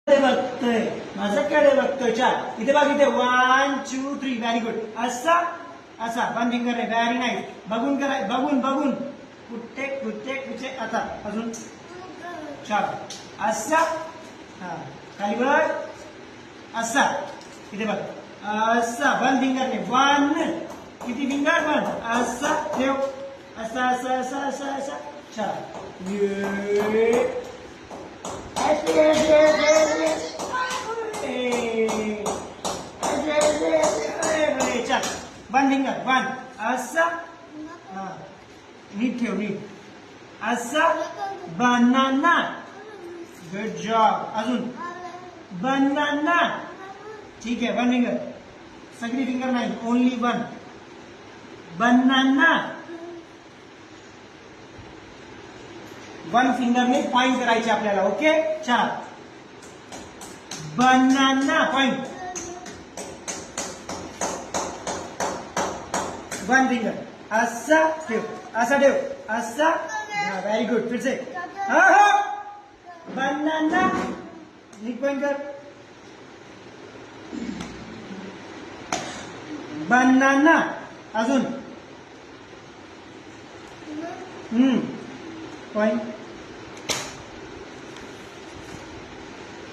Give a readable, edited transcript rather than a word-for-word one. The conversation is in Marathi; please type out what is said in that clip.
बघतोय माझ्याकडे बघतोय. चार इथे बघ, इथे 1 2 3 व्हेरी गुड. असा असा वन फिंगर आहे. Very nice. बघून करा, बघून बघून कुठे कुठे कुठे. आता अजून चार. असा हा खाली बघ. असा इथे बघ. असा वन फिंगर ने वन. किती फिंगर? वन. असा ठेव. असा असा असा असा असा. चार. One finger one. असा नीट ठेव, नीट. असा बनाना. Good job. अजून बनाना. ठीक आहे. One finger. सगळी फिंगर नाही, ओनली वन. बनाना. वन फिंगरने पॉइंट करायचे आपल्याला. ओके. चार. Banana point. One finger. असा ठेव, असा ठेव. असा. Very good. फिर से. हा हा. बनाना. नीट पॉइंट कर. बनाना. अजून पॉइंट.